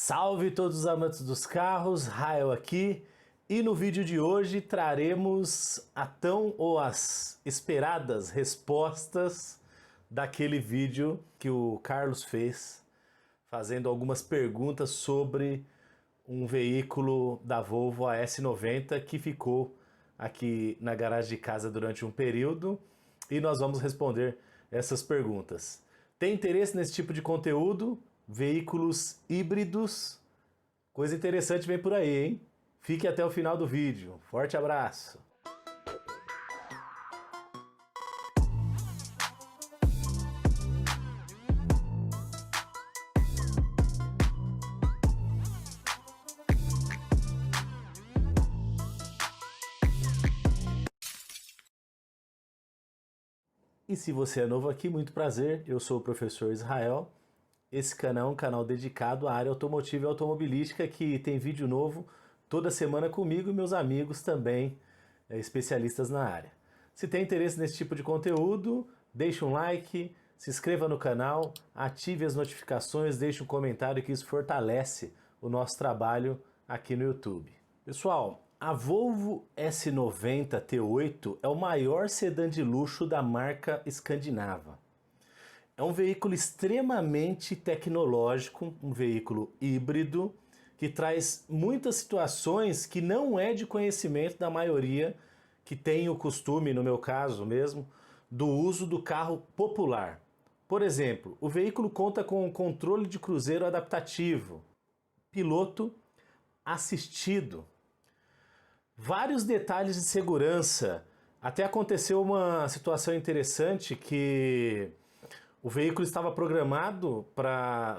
Salve todos os amantes dos carros, Rael aqui, e no vídeo de hoje traremos a tão ou as esperadas respostas daquele vídeo que o Carlos fez, fazendo algumas perguntas sobre um veículo da Volvo S90 que ficou aqui na garagem de casa durante um período, e nós vamos responder essas perguntas. Tem interesse nesse tipo de conteúdo? Veículos híbridos? Coisa interessante vem por aí, hein? Fique até o final do vídeo. Forte abraço! E se você é novo aqui, muito prazer, eu sou o professor Israel. Esse canal é um canal dedicado à área automotiva e automobilística que tem vídeo novo toda semana comigo e meus amigos também, especialistas na área. Se tem interesse nesse tipo de conteúdo, deixe um like, se inscreva no canal, ative as notificações, deixe um comentário que isso fortalece o nosso trabalho aqui no YouTube. Pessoal, a Volvo S90 T8 é o maior sedã de luxo da marca escandinava. É um veículo extremamente tecnológico, um veículo híbrido, que traz muitas situações que não é de conhecimento da maioria que tem o costume, no meu caso mesmo, do uso do carro popular. Por exemplo, o veículo conta com controle de cruzeiro adaptativo, piloto assistido, vários detalhes de segurança. Até aconteceu uma situação interessante que o veículo estava programado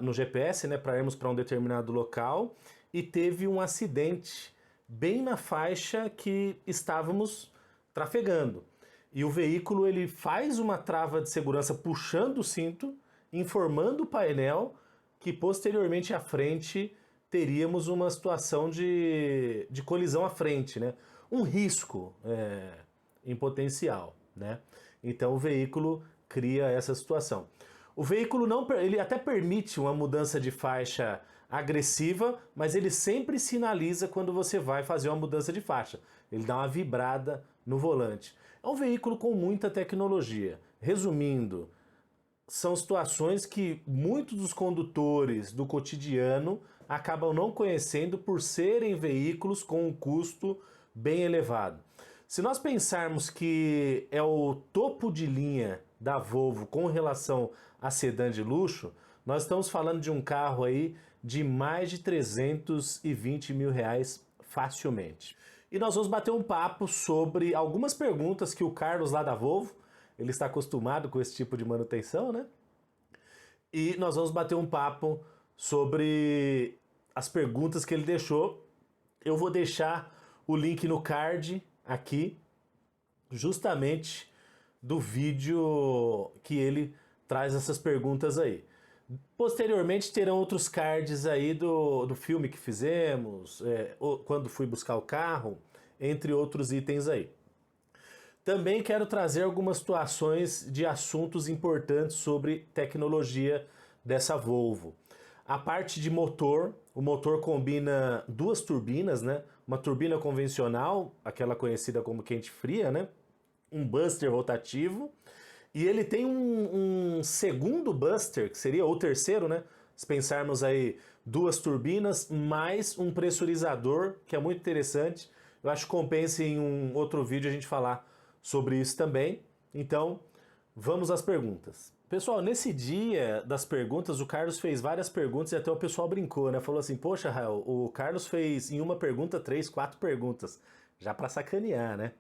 no GPS, para irmos para um determinado local, e teve um acidente bem na faixa que estávamos trafegando. E o veículo ele faz uma trava de segurança puxando o cinto, informando o painel que posteriormente à frente teríamos uma situação de colisão à frente, um risco em potencial. Então o veículo cria essa situação. O veículo ele até permite uma mudança de faixa agressiva, mas ele sempre sinaliza quando você vai fazer uma mudança de faixa. Ele dá uma vibrada no volante. É um veículo com muita tecnologia. Resumindo, são situações que muitos dos condutores do cotidiano acabam não conhecendo por serem veículos com um custo bem elevado. Se nós pensarmos que é o topo de linha da Volvo com relação a sedã de luxo, nós estamos falando de um carro aí de mais de 320 mil reais facilmente. E nós vamos bater um papo sobre algumas perguntas que o Carlos lá da Volvo, ele está acostumado com esse tipo de manutenção, E nós vamos bater um papo sobre as perguntas que ele deixou. Eu vou deixar o link no card aqui, justamente do vídeo que ele traz essas perguntas aí. Posteriormente terão outros cards aí do filme que fizemos, quando fui buscar o carro, entre outros itens aí. Também quero trazer algumas situações de assuntos importantes sobre tecnologia dessa Volvo. A parte de motor, o motor combina duas turbinas, Uma turbina convencional, aquela conhecida como quente-fria, Um buster rotativo, e ele tem um segundo buster, que seria o terceiro, Se pensarmos aí duas turbinas, mais um pressurizador, que é muito interessante. Eu acho que compensa em um outro vídeo a gente falar sobre isso também. Então, vamos às perguntas. Pessoal, nesse dia das perguntas, o Carlos fez várias perguntas e até o pessoal brincou, Falou assim, poxa, Rael, o Carlos fez em uma pergunta 3, 4 perguntas, já para sacanear,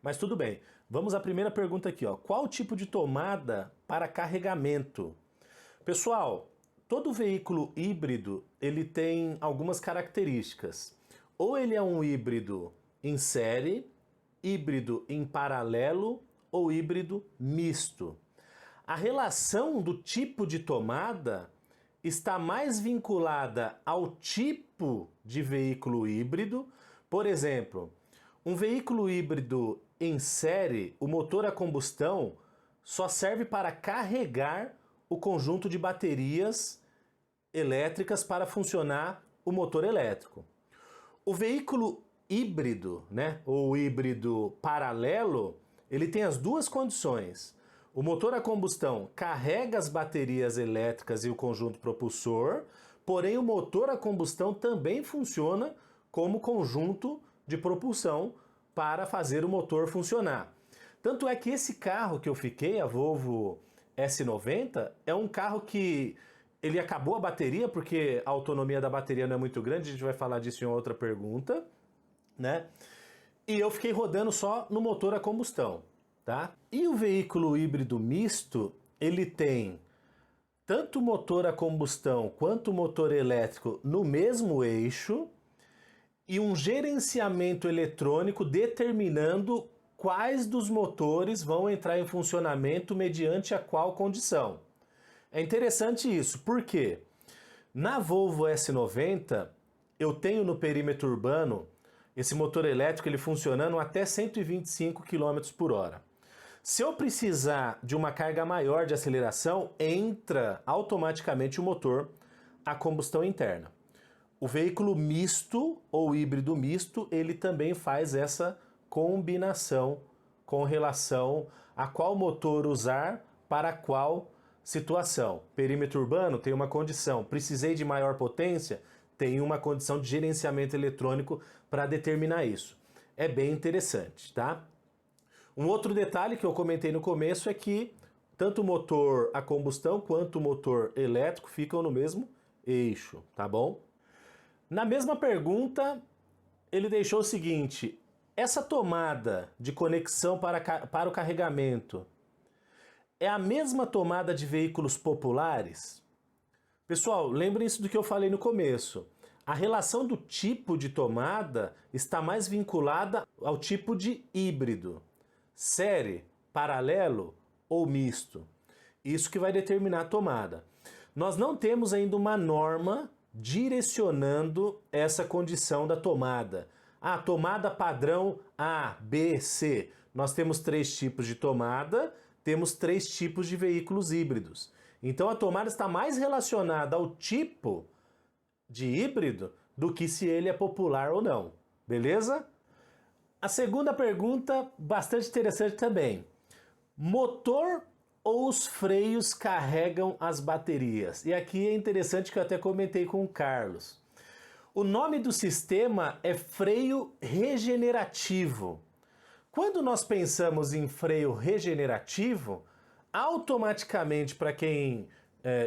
Mas tudo bem. Vamos à primeira pergunta aqui, Qual o tipo de tomada para carregamento? Pessoal, todo veículo híbrido, ele tem algumas características. Ou ele é um híbrido em série, híbrido em paralelo ou híbrido misto. A relação do tipo de tomada está mais vinculada ao tipo de veículo híbrido. Por exemplo, um veículo híbrido em série, o motor a combustão só serve para carregar o conjunto de baterias elétricas para funcionar o motor elétrico. O veículo híbrido, né, ou híbrido paralelo, ele tem as duas condições. O motor a combustão carrega as baterias elétricas e o conjunto propulsor, porém o motor a combustão também funciona como conjunto de propulsão para fazer o motor funcionar. Tanto é que esse carro que eu fiquei, a Volvo S90, é um carro que ele acabou a bateria, porque a autonomia da bateria não é muito grande, a gente vai falar disso em outra pergunta, né? E eu fiquei rodando só no motor a combustão, tá? E o veículo híbrido misto, ele tem tanto motor a combustão quanto motor elétrico no mesmo eixo e um gerenciamento eletrônico determinando quais dos motores vão entrar em funcionamento mediante a qual condição. É interessante isso, porque na Volvo S90 eu tenho no perímetro urbano esse motor elétrico ele funcionando até 125 km por hora. Se eu precisar de uma carga maior de aceleração, entra automaticamente o motor a combustão interna. O veículo misto ou híbrido misto, ele também faz essa combinação com relação a qual motor usar para qual situação. Perímetro urbano tem uma condição, precisei de maior potência, tem uma condição de gerenciamento eletrônico para determinar isso. É bem interessante, tá? Um outro detalhe que eu comentei no começo é que tanto o motor a combustão quanto o motor elétrico ficam no mesmo eixo, tá bom? Na mesma pergunta, ele deixou o seguinte: essa tomada de conexão para o carregamento é a mesma tomada de veículos populares? Pessoal, lembrem-se do que eu falei no começo. A relação do tipo de tomada está mais vinculada ao tipo de híbrido, série, paralelo ou misto. Isso que vai determinar a tomada. Nós não temos ainda uma norma direcionando essa condição da tomada. A tomada padrão A, B, C. Nós temos 3 tipos de tomada, temos 3 tipos de veículos híbridos. Então a tomada está mais relacionada ao tipo de híbrido do que se ele é popular ou não. Beleza? A segunda pergunta, bastante interessante também. Motor ou os freios carregam as baterias? E aqui é interessante que eu até comentei com o Carlos. O nome do sistema é freio regenerativo. Quando nós pensamos em freio regenerativo, automaticamente, para quem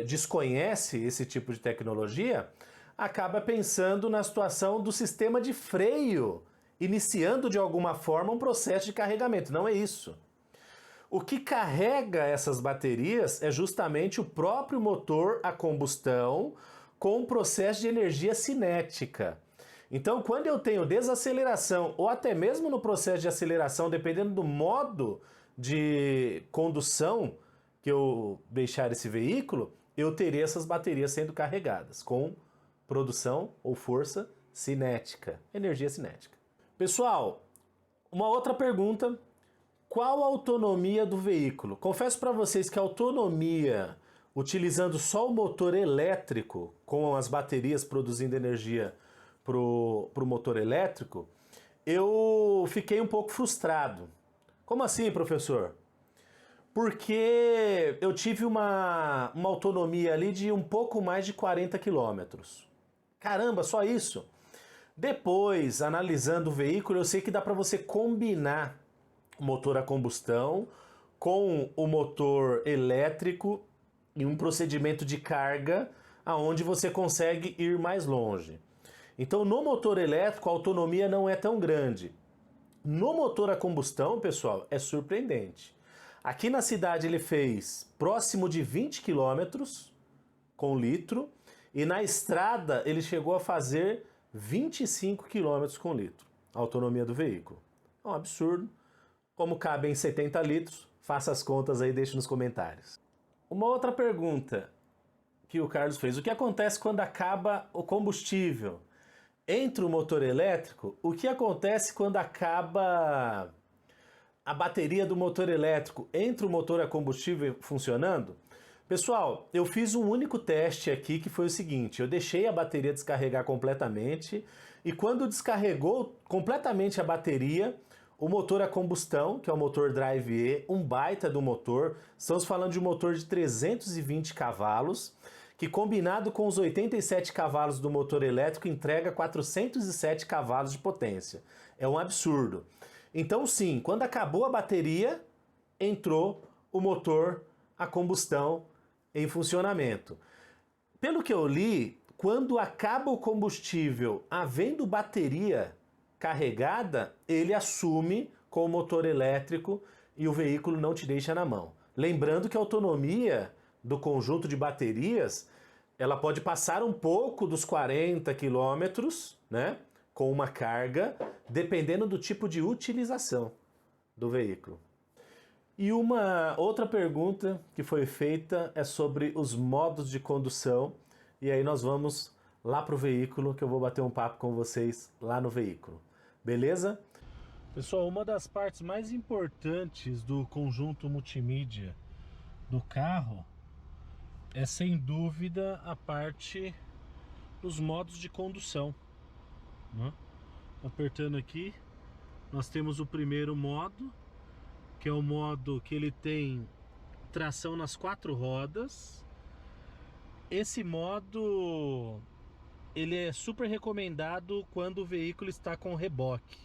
desconhece esse tipo de tecnologia, acaba pensando na situação do sistema de freio, iniciando de alguma forma um processo de carregamento. Não é isso. O que carrega essas baterias é justamente o próprio motor a combustão com um processo de energia cinética. Então, quando eu tenho desaceleração ou até mesmo no processo de aceleração, dependendo do modo de condução que eu deixar esse veículo, eu terei essas baterias sendo carregadas com produção ou força cinética, energia cinética. Pessoal, uma outra pergunta: qual a autonomia do veículo? Confesso para vocês que a autonomia utilizando só o motor elétrico com as baterias produzindo energia para o motor elétrico, eu fiquei um pouco frustrado. Como assim, professor? Porque eu tive uma autonomia ali de um pouco mais de 40 quilômetros. Caramba, só isso? Depois, analisando o veículo, eu sei que dá para você combinar o motor a combustão com o motor elétrico em um procedimento de carga aonde você consegue ir mais longe. Então, no motor elétrico, a autonomia não é tão grande. No motor a combustão, pessoal, é surpreendente. Aqui na cidade ele fez próximo de 20 km com litro e na estrada ele chegou a fazer 25 km com litro, a autonomia do veículo. É um absurdo. Como cabe em 70 litros, faça as contas aí e deixe nos comentários. Uma outra pergunta que o Carlos fez: o que acontece quando acaba o combustível? Entre o motor elétrico, o que acontece quando acaba a bateria do motor elétrico? Entre o motor a combustível funcionando? Pessoal, eu fiz um único teste aqui que foi o seguinte, eu deixei a bateria descarregar completamente e quando descarregou completamente a bateria, o motor a combustão, que é o motor Drive E, um baita do motor, estamos falando de um motor de 320 cavalos, que combinado com os 87 cavalos do motor elétrico entrega 407 cavalos de potência. É um absurdo. Então sim, quando acabou a bateria, entrou o motor a combustão em funcionamento. Pelo que eu li, quando acaba o combustível havendo bateria carregada, ele assume com o motor elétrico e o veículo não te deixa na mão. Lembrando que a autonomia do conjunto de baterias, ela pode passar um pouco dos 40 quilômetros, né, com uma carga, dependendo do tipo de utilização do veículo. E uma outra pergunta que foi feita é sobre os modos de condução, e aí nós vamos lá para o veículo, que eu vou bater um papo com vocês lá no veículo. Beleza? Pessoal, uma das partes mais importantes do conjunto multimídia do carro é sem dúvida a parte dos modos de condução, né? Apertando aqui, nós temos o primeiro modo, que é o modo que ele tem tração nas 4 rodas. Esse modo ele é super recomendado quando o veículo está com reboque.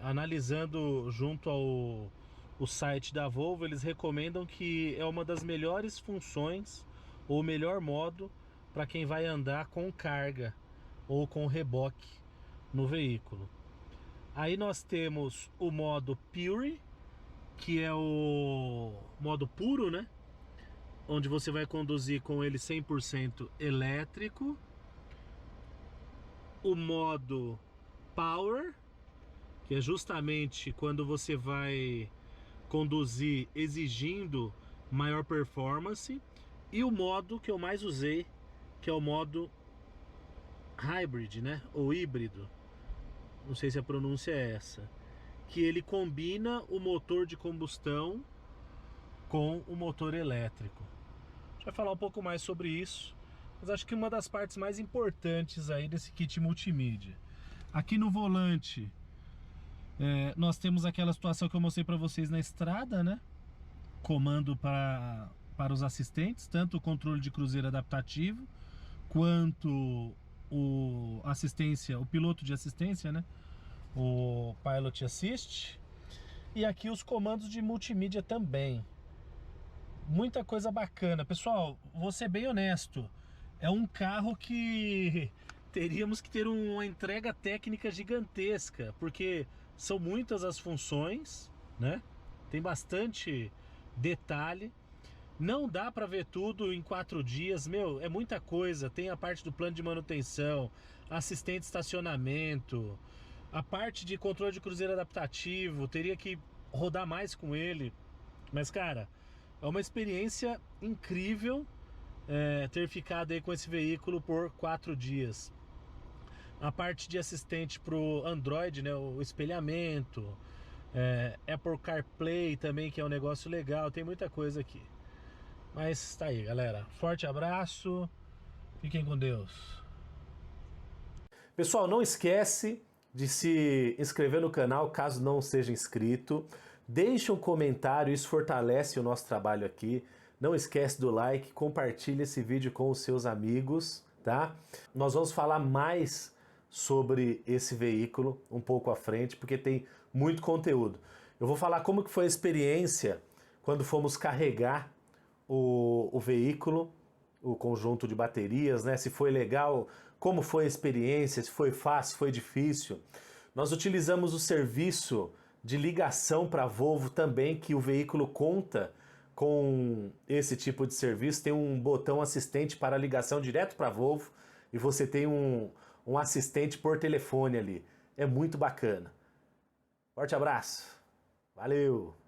Analisando junto ao site da Volvo, eles recomendam que é uma das melhores funções ou o melhor modo para quem vai andar com carga ou com reboque no veículo. Aí nós temos o modo Pure, que é o modo puro, né? Onde você vai conduzir com ele 100% elétrico. O modo Power, que é justamente quando você vai conduzir exigindo maior performance. E o modo que eu mais usei, que é o modo Hybrid, né? Ou híbrido. Não sei se a pronúncia é essa. Que ele combina o motor de combustão com o motor elétrico. A gente vai falar um pouco mais sobre isso, mas acho que uma das partes mais importantes aí desse kit multimídia. Aqui no volante, nós temos aquela situação que eu mostrei para vocês na estrada, né? Comando para os assistentes, tanto o controle de cruzeiro adaptativo, quanto o piloto de assistência, né? O Pilot Assist. E aqui os comandos de multimídia também. Muita coisa bacana. Pessoal, vou ser bem honesto, é um carro que teríamos que ter uma entrega técnica gigantesca, porque são muitas as funções, né? Tem bastante detalhe. Não dá para ver tudo em 4 dias, meu, é muita coisa. Tem a parte do plano de manutenção, assistente de estacionamento, a parte de controle de cruzeiro adaptativo, teria que rodar mais com ele. Mas, cara, é uma experiência incrível ter ficado aí com esse veículo por 4 dias. A parte de assistente pro Android, né, o espelhamento, Apple CarPlay também, que é um negócio legal, tem muita coisa aqui. Mas tá aí, galera. Forte abraço, fiquem com Deus. Pessoal, não esquece de se inscrever no canal caso não seja inscrito. Deixe um comentário, isso fortalece o nosso trabalho aqui. Não esquece do like, compartilhe esse vídeo com os seus amigos, tá? Nós vamos falar mais sobre esse veículo um pouco à frente, porque tem muito conteúdo. Eu vou falar como que foi a experiência quando fomos carregar o veículo, o conjunto de baterias, né? Se foi legal, como foi a experiência, se foi fácil, se foi difícil. Nós utilizamos o serviço de ligação para a Volvo também, que o veículo conta com esse tipo de serviço. Tem um botão assistente para ligação direto para a Volvo e você tem um assistente por telefone ali. É muito bacana. Forte abraço. Valeu!